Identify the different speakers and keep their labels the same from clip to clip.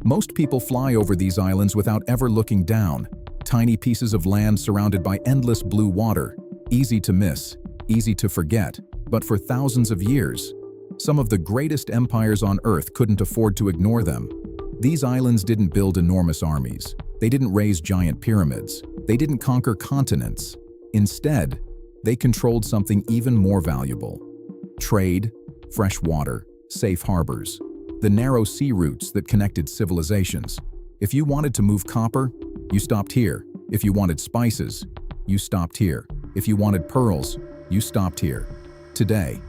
Speaker 1: Most people fly over these islands without ever looking down. Tiny pieces of land surrounded by endless blue water. Easy to miss, easy to forget, but for thousands of years, some of the greatest empires on Earth couldn't afford to ignore them. These islands didn't build enormous armies. They didn't raise giant pyramids. They didn't conquer continents. Instead, they controlled something even more valuable: trade, fresh water, safe harbors, the narrow sea routes that connected civilizations. If you wanted to move copper, you stopped here. If you wanted spices, you stopped here. If you wanted pearls, you stopped here. Today,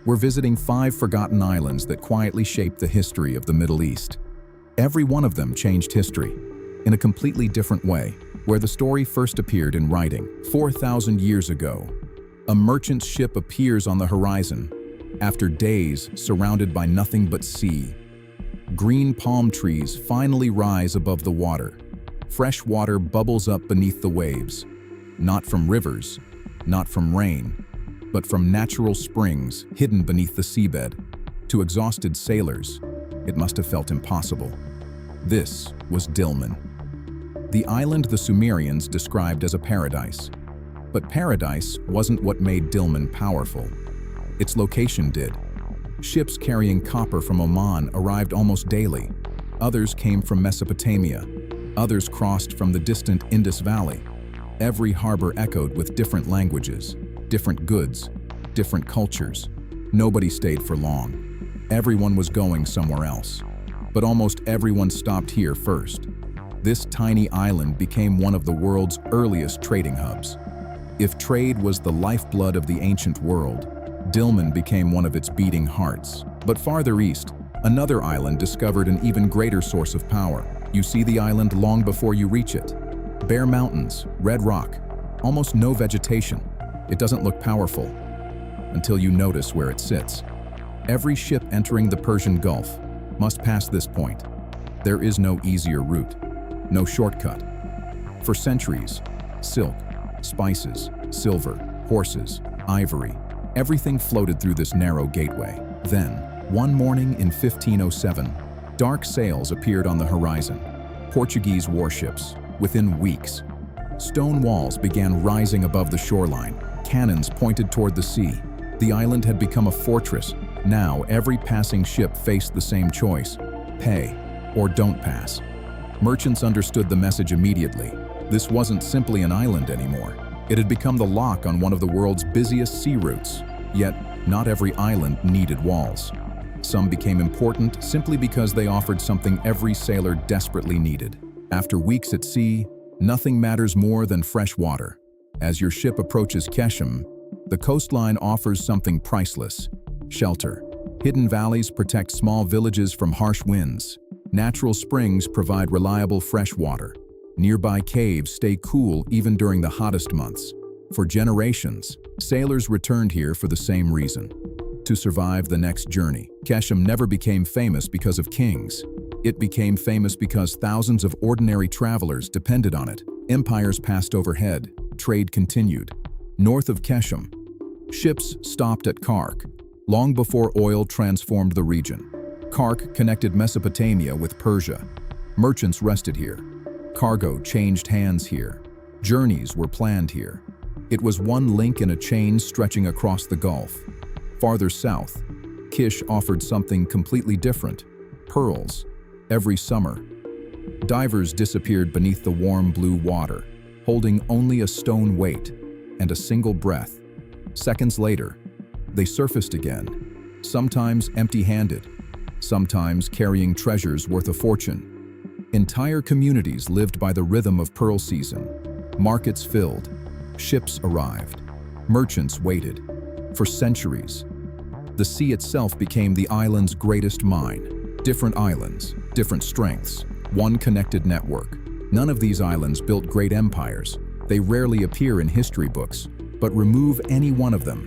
Speaker 1: we're visiting 5 forgotten islands that quietly shaped the history of the Middle East. Every one of them changed history in a completely different way. Where the story first appeared in writing 4,000 years ago, a merchant ship appears on the horizon. After days surrounded by nothing but sea, green palm trees finally rise above the water. Fresh water bubbles up beneath the waves, not from rivers, not from rain, but from natural springs hidden beneath the seabed. To exhausted sailors, it must have felt impossible. This was Dilmun, the island the Sumerians described as a paradise. But paradise wasn't what made Dilmun powerful. Its location did. Ships carrying copper from Oman arrived almost daily. Others came from Mesopotamia. Others crossed from the distant Indus Valley. Every harbor echoed with different languages, different goods, different cultures. Nobody stayed for long. Everyone was going somewhere else. But almost everyone stopped here first. This tiny island became one of the world's earliest trading hubs. If trade was the lifeblood of the ancient world, Dilmun became one of its beating hearts. But farther east, another island discovered an even greater source of power. You see the island long before you reach it. Bare mountains, red rock, almost no vegetation. It doesn't look powerful until you notice where it sits. Every ship entering the Persian Gulf must pass this point. There is no easier route, no shortcut. For centuries, silk, spices, silver, horses, ivory, everything floated through this narrow gateway. Then, one morning in 1507, dark sails appeared on the horizon. Portuguese warships. Within weeks, stone walls began rising above the shoreline. Cannons pointed toward the sea. The island had become a fortress. Now, every passing ship faced the same choice: pay or don't pass. Merchants understood the message immediately. This wasn't simply an island anymore. It had become the lock on one of the world's busiest sea routes. Yet, not every island needed walls. Some became important simply because they offered something every sailor desperately needed. After weeks at sea, nothing matters more than fresh water. As your ship approaches Qeshm, the coastline offers something priceless: shelter. Hidden valleys protect small villages from harsh winds. Natural springs provide reliable fresh water. Nearby caves stay cool even during the hottest months. For generations, sailors returned here for the same reason: to survive the next journey. Qeshm never became famous because of kings. It became famous because thousands of ordinary travelers depended on it. Empires passed overhead. Trade continued. North of Qeshm, ships stopped at Khark, long before oil transformed the region. Khark connected Mesopotamia with Persia. Merchants rested here. Cargo changed hands here. Journeys were planned here. It was one link in a chain stretching across the Gulf. Farther south, Kish offered something completely different: pearls. Every summer, divers disappeared beneath the warm blue water, holding only a stone weight and a single breath. Seconds later, they surfaced again, sometimes empty-handed, sometimes carrying treasures worth a fortune. Entire communities lived by the rhythm of pearl season. Markets filled, ships arrived, merchants waited. For centuries, the sea itself became the island's greatest mine. Different islands, different strengths, one connected network. None of these islands built great empires. They rarely appear in history books, but remove any one of them,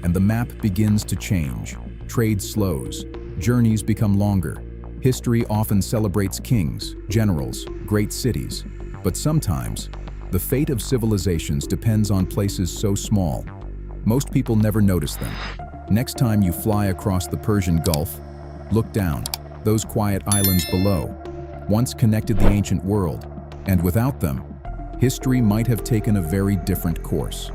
Speaker 1: and the map begins to change. Trade slows, journeys become longer. History often celebrates kings, generals, great cities, but sometimes the fate of civilizations depends on places so small, most people never notice them. Next time you fly across the Persian Gulf, look down. Those quiet islands below, once connected the ancient world, and without them, history might have taken a very different course.